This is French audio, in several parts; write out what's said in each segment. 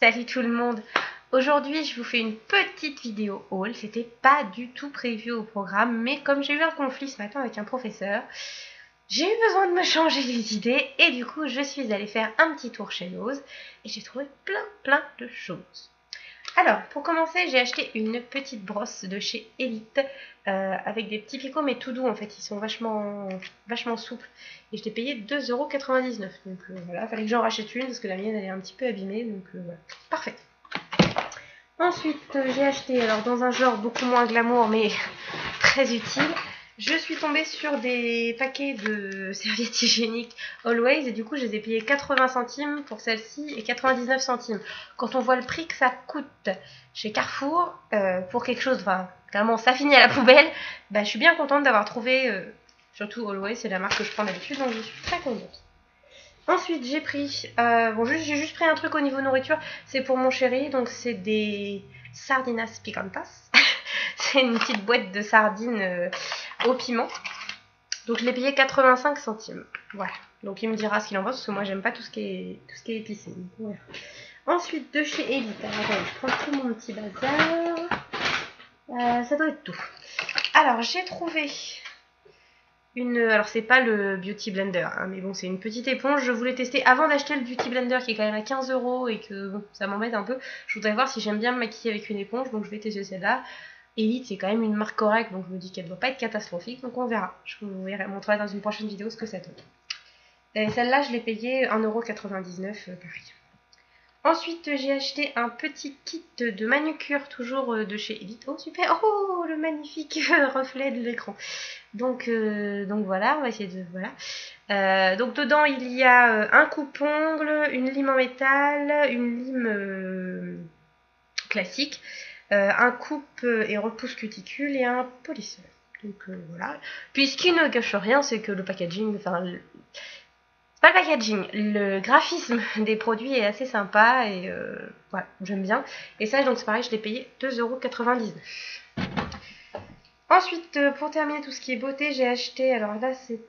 Salut tout le monde. Aujourd'hui, je vous fais une petite vidéo haul. C'était pas du tout prévu au programme, mais comme j'ai eu un conflit ce matin avec un professeur, j'ai eu besoin de me changer les idées et du coup, je suis allée faire un petit tour chez Lowe's et j'ai trouvé plein de choses. Alors, pour commencer, j'ai acheté une petite brosse de chez Elite avec des petits picots, mais tout doux en fait. Ils sont vachement souples. Et je l'ai payé 2,99 €. Donc voilà, fallait que j'en rachète une parce que la mienne elle est un petit peu abîmée. Donc voilà, parfait. Ensuite, j'ai acheté, alors dans un genre beaucoup moins glamour, mais très utile, je suis tombée sur des paquets de serviettes hygiéniques Always et du coup je les ai payés 80 centimes pour celle-ci et 99 centimes. Quand on voit le prix que ça coûte chez Carrefour pour quelque chose, enfin clairement ça finit à la poubelle, bah, je suis bien contente d'avoir trouvé, surtout Always, c'est la marque que je prends d'habitude, donc je suis très contente. Ensuite j'ai pris, j'ai juste pris un truc au niveau nourriture, c'est pour mon chéri, donc c'est des sardinas picantas. C'est une petite boîte de sardines au piment. Donc je l'ai payé 85 centimes. Voilà. Donc il me dira ce qu'il en pense parce que moi j'aime pas tout ce qui est épicé. Voilà. Ensuite de chez Elite. Alors attendez, je prends tout mon petit bazar. Ça doit être tout. Alors j'ai trouvé alors c'est pas le Beauty Blender, hein, mais bon c'est une petite éponge. Je voulais tester avant d'acheter le Beauty Blender qui est quand même à 15 € et que bon, ça m'embête un peu. Je voudrais voir si j'aime bien me maquiller avec une éponge, donc je vais tester celle-là. Elite, c'est quand même une marque correcte, donc je me dis qu'elle ne doit pas être catastrophique, donc on verra. Je vous montrerai dans une prochaine vidéo ce que ça donne. Et celle-là, je l'ai payée 1,99 € pareil. Ensuite, j'ai acheté un petit kit de manucure, toujours de chez Elite. Oh super, oh le magnifique reflet de l'écran. Donc voilà, on va essayer de... Voilà. Donc dedans, il y a un coupe-ongle, une lime en métal, une lime classique, un coupe et repousse cuticule et un polisseur. Donc voilà. Puis ce qui ne gâche rien, c'est que le packaging, enfin, pas le packaging, le graphisme des produits est assez sympa et voilà, j'aime bien. Et ça, donc c'est pareil, je l'ai payé 2,99 €. Ensuite, pour terminer tout ce qui est beauté, j'ai acheté, alors là c'est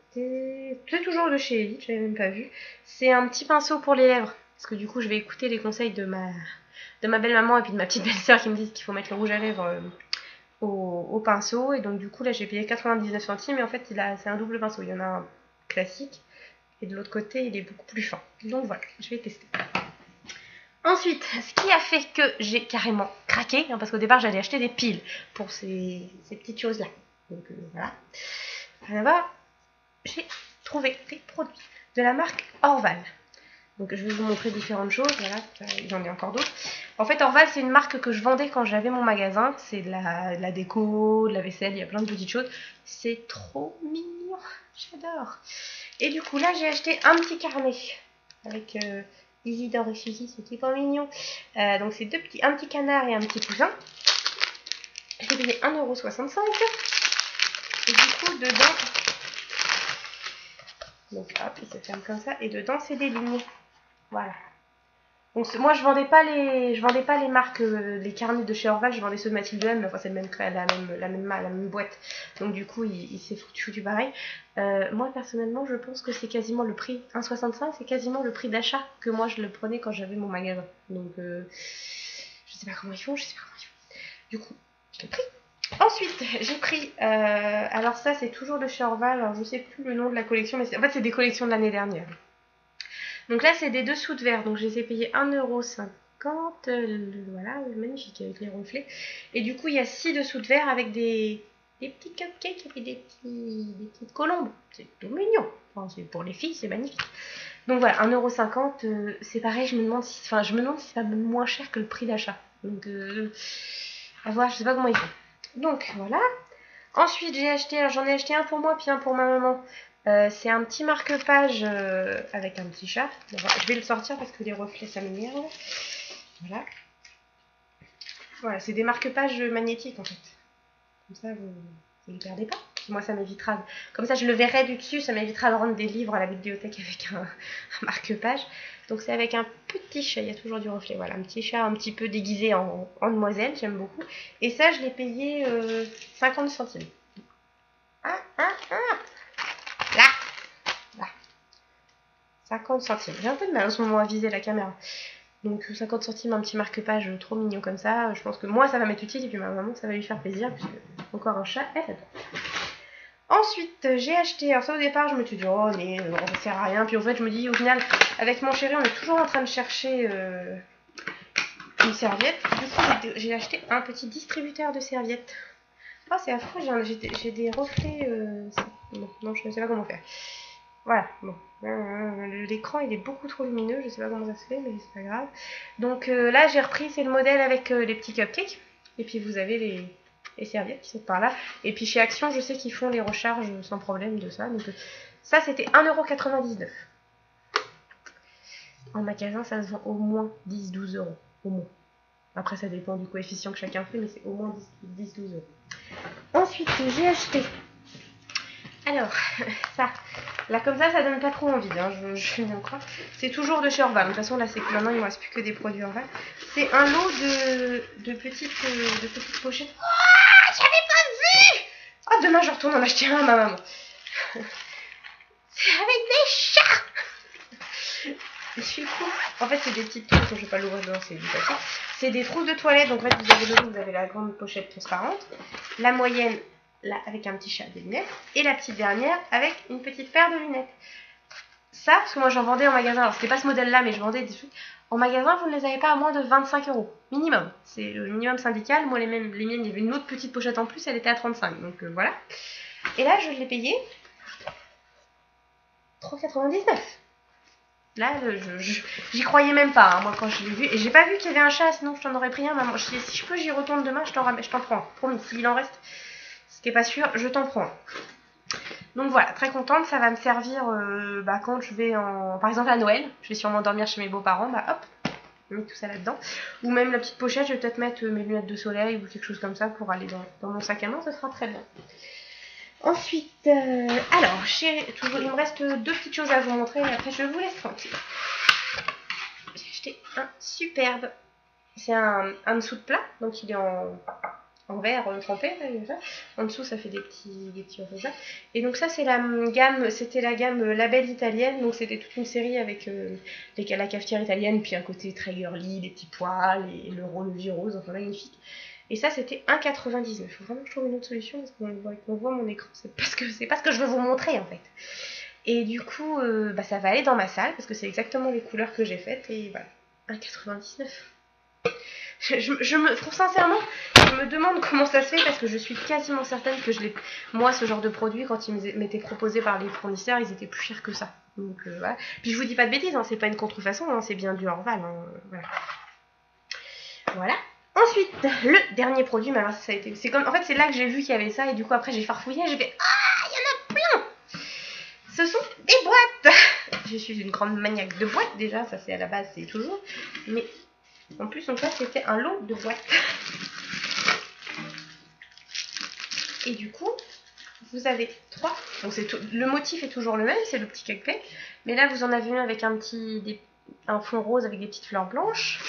toujours de chez Elite, je l'avais même pas vu. C'est un petit pinceau pour les lèvres, parce que du coup je vais écouter les conseils de ma belle-maman et puis de ma petite belle-sœur qui me disent qu'il faut mettre le rouge à lèvres au pinceau. Et donc du coup là j'ai payé 99 centimes et en fait c'est un double pinceau. Il y en a un classique et de l'autre côté il est beaucoup plus fin. Donc voilà, je vais tester. Ensuite, ce qui a fait que j'ai carrément craqué, hein, parce qu'au départ j'allais acheter des piles pour ces petites choses-là. Donc voilà. Là-bas, j'ai trouvé des produits de la marque Orval. Donc je vais vous montrer différentes choses, voilà, j'en ai encore d'autres. En fait, Orval, c'est une marque que je vendais quand j'avais mon magasin. C'est de la déco, de la vaisselle, il y a plein de petites choses. C'est trop mignon, j'adore. Et du coup, là, j'ai acheté un petit carnet avec Isidore et Suzy, c'est hyper mignon. Donc c'est un petit canard et un petit poussin. Je l'ai payé 1,65 €. Et du coup, dedans... Donc hop, il se ferme comme ça. Et dedans, c'est des lignes. Voilà. Donc moi je vendais pas les marques, les carnets de chez Orval, je vendais ceux de Mathilde M, mais enfin c'est le même la même boîte. Donc du coup il s'est foutu pareil. Moi personnellement je pense que c'est quasiment le prix, 1,65 €, c'est quasiment le prix d'achat que moi je le prenais quand j'avais mon magasin. Donc je sais pas comment ils font, Du coup, je l'ai pris. Ensuite, j'ai pris, alors ça c'est toujours de chez Orval, alors je sais plus le nom de la collection, mais en fait c'est des collections de l'année dernière. Donc là, c'est des dessous de verre. Donc je les ai payés 1,50 €. Voilà, magnifique avec les reflets. Et du coup, il y a 6 dessous de verre avec des petits cupcakes et puis des petites colombes. C'est tout mignon. Enfin, pour les filles, c'est magnifique. Donc voilà, 1,50 €. C'est pareil, je me demande si c'est pas moins cher que le prix d'achat. Donc à voir, je sais pas comment ils font. Donc voilà. Ensuite, j'en ai acheté un pour moi puis un pour ma maman. C'est un petit marque-page avec un petit chat. Je vais le sortir parce que les reflets ça m'énerve. Voilà. Voilà, c'est des marque-pages magnétiques en fait. Comme ça, vous ne les perdez pas. Moi, ça m'évitera. Comme ça, je le verrai du dessus, ça m'évitera de rendre des livres à la bibliothèque avec un marque-page. Donc, c'est avec un petit chat, il y a toujours du reflet. Voilà, un petit chat un petit peu déguisé en demoiselle, j'aime beaucoup. Et ça, je l'ai payé 50 centimes. Là, là. 50 centimes. J'ai un peu de mal en ce moment à viser la caméra. Donc 50 centimes, un petit marque-page trop mignon comme ça. Je pense que moi ça va m'être utile et puis ma maman ça va lui faire plaisir puisque encore un chat, elle adore. Ensuite j'ai acheté, alors ça au départ je me suis dit oh mais ça sert à rien. Puis en fait je me dis au final avec mon chéri on est toujours en train de chercher une serviette. Du coup j'ai acheté un petit distributeur de serviettes. Oh c'est affreux, j'ai des reflets. Non je ne sais pas comment faire. Voilà, bon. L'écran il est beaucoup trop lumineux, je sais pas comment ça se fait, mais c'est pas grave. Donc là j'ai repris, c'est le modèle avec les petits cupcakes. Et puis vous avez les serviettes qui sont par là. Et puis chez Action, je sais qu'ils font les recharges sans problème de ça. Donc ça c'était 1,99€. En magasin, ça se vend au moins 10-12€. Au moins. Après, ça dépend du coefficient que chacun fait, mais c'est au moins 10-12€. Ensuite, j'ai acheté. Alors, ça. Là, comme ça donne pas trop envie, hein, je viens de croire. C'est toujours de chez Orval. De toute façon, là, c'est que maintenant, il ne me reste plus que des produits Orval. C'est un lot de petites pochettes. Oh, j'avais pas vu. Oh, demain, je retourne en acheter un à ma maman. C'est avec des chats. Je suis fou. En fait, c'est des petites trousses. Je ne vais pas l'ouvrir dedans, c'est du papier. C'est des trousses de toilette. Donc, en fait, vous avez le lot, vous avez la grande pochette transparente. La moyenne, là, avec un petit chat, des lunettes. Et la petite dernière, avec une petite paire de lunettes. Ça, parce que moi, j'en vendais en magasin. Alors, c'était pas ce modèle-là, mais je vendais des trucs. En magasin, vous ne les avez pas à moins de 25€. Minimum. C'est le minimum syndical. Moi, les miennes, il y avait une autre petite pochette en plus. Elle était à 35. Donc, voilà. Et là, je l'ai payé 3,99€. Là, j'y croyais même pas, hein, moi, quand je l'ai vu. Et j'ai pas vu qu'il y avait un chat, sinon je t'en aurais pris un. Maman. Si je peux, j'y retourne demain, je t'en prends. Promis, s'il en reste, ce qui est pas sûr, je t'en prends. Donc voilà, très contente. Ça va me servir quand je vais par exemple à Noël. Je vais sûrement dormir chez mes beaux-parents. Bah hop, je mets tout ça là-dedans. Ou même la petite pochette, je vais peut-être mettre mes lunettes de soleil ou quelque chose comme ça pour aller dans mon sac à main. Ça sera très bien. Ensuite, alors, il me reste deux petites choses à vous montrer et après je vous laisse tranquille. J'ai acheté un superbe. C'est un dessous de plat, donc il est en verre trempé. Là, en dessous, ça fait des petits rosas. Et donc ça, c'est c'était la gamme Label italienne. Donc c'était toute une série avec la cafetière italienne, puis un côté très girly, les petits poils et le levier rose, enfin magnifique. Et ça, c'était 1,99€. Faut vraiment que je trouve une autre solution parce qu'on voit mon écran. C'est pas ce que je veux vous montrer en fait. Et du coup, ça va aller dans ma salle parce que c'est exactement les couleurs que j'ai faites. Et voilà, 1,99€. Sincèrement, je me demande comment ça se fait parce que je suis quasiment certaine que moi, ce genre de produit, quand ils m'étaient proposés par les fournisseurs, ils étaient plus chers que ça. Donc voilà. Puis je vous dis pas de bêtises, hein, c'est pas une contrefaçon, hein, c'est bien du Orval. Hein, voilà. Ensuite, le dernier produit, mais alors ça a été. En fait, c'est là que j'ai vu qu'il y avait ça, et du coup, après, j'ai farfouillé, j'ai fait ah, il y en a plein. Ce sont des boîtes. Je suis une grande maniaque de boîtes, déjà, ça c'est à la base, c'est toujours. Mais en plus, en fait, c'était un lot de boîtes. Et du coup, vous avez 3. Donc, le motif est toujours le même, c'est le petit cupcake. Mais là, vous en avez un avec un fond rose avec des petites fleurs blanches.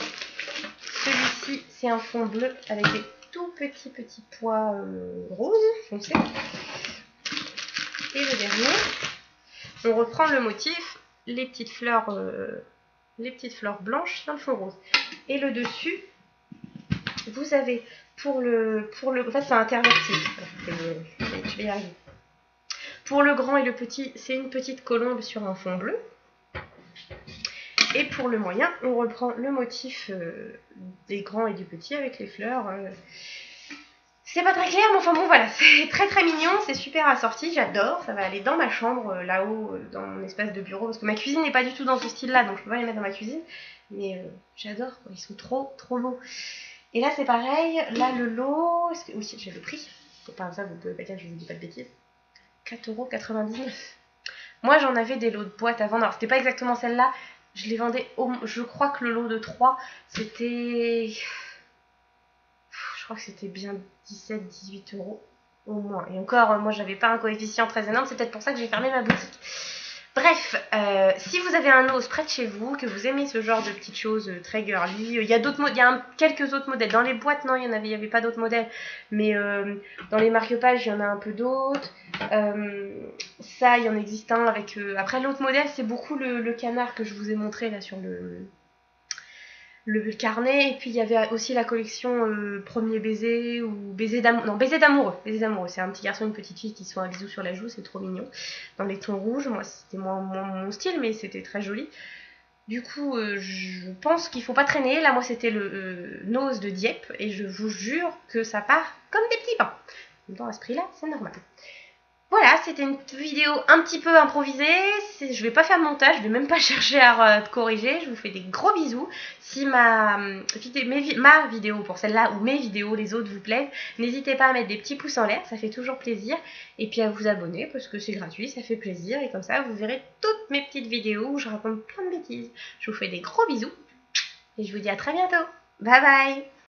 Celui-ci, c'est un fond bleu avec des tout petits pois roses foncés. Et le dernier, on reprend le motif, les petites fleurs blanches sur le fond rose. Et le dessus, vous avez en fait, c'est interverti. Je vais y arriver. Pour le grand et le petit, c'est une petite colombe sur un fond bleu. Et pour le moyen, on reprend le motif des grands et du petit avec les fleurs. C'est pas très clair, mais enfin bon voilà, c'est très très mignon, c'est super assorti, j'adore. Ça va aller dans ma chambre, là-haut, dans mon espace de bureau, parce que ma cuisine n'est pas du tout dans ce style-là, donc je peux pas les mettre dans ma cuisine. Mais j'adore, ils sont trop beaux. Et là c'est pareil, là le lot, oui j'ai le prix, c'est pas ça, vous pouvez pas dire que je vous dis pas de bêtises. 4,99€. Moi j'en avais des lots de boîtes à vendre, alors c'était pas exactement celle-là. Je les vendais, je crois que le lot de 3, c'était... Je crois que c'était bien 17-18€ au moins. Et encore, moi j'avais pas un coefficient très énorme, c'est peut-être pour ça que j'ai fermé ma boutique. Bref, si vous avez un os près de chez vous, que vous aimez ce genre de petites choses très girly, il y a quelques autres modèles. Dans les boîtes, non, il y avait pas d'autres modèles. Mais dans les marque-pages, il y en a un peu d'autres. Ça, il y en existe un avec... Après, l'autre modèle, c'est beaucoup le canard que je vous ai montré là sur le carnet, et puis il y avait aussi la collection Premier baiser ou Baiser d'amour. Non, Baiser d'amoureux. Baiser d'amoureux. C'est un petit garçon et une petite fille qui se font un bisou sur la joue, c'est trop mignon. Dans les tons rouges, moi c'était moins mon style, mais c'était très joli. Du coup, je pense qu'il faut pas traîner. Là, moi c'était le Nose de Dieppe, et je vous jure que ça part comme des petits pains. Dans ce prix-là, c'est normal. Voilà, c'était une vidéo un petit peu improvisée. Je vais pas faire de montage, je vais même pas chercher à corriger. Je vous fais des gros bisous. Si ma vidéo pour celle-là ou mes vidéos, les autres vous plaisent, n'hésitez pas à mettre des petits pouces en l'air, ça fait toujours plaisir. Et puis à vous abonner parce que c'est gratuit, ça fait plaisir. Et comme ça, vous verrez toutes mes petites vidéos où je raconte plein de bêtises. Je vous fais des gros bisous et je vous dis à très bientôt. Bye bye!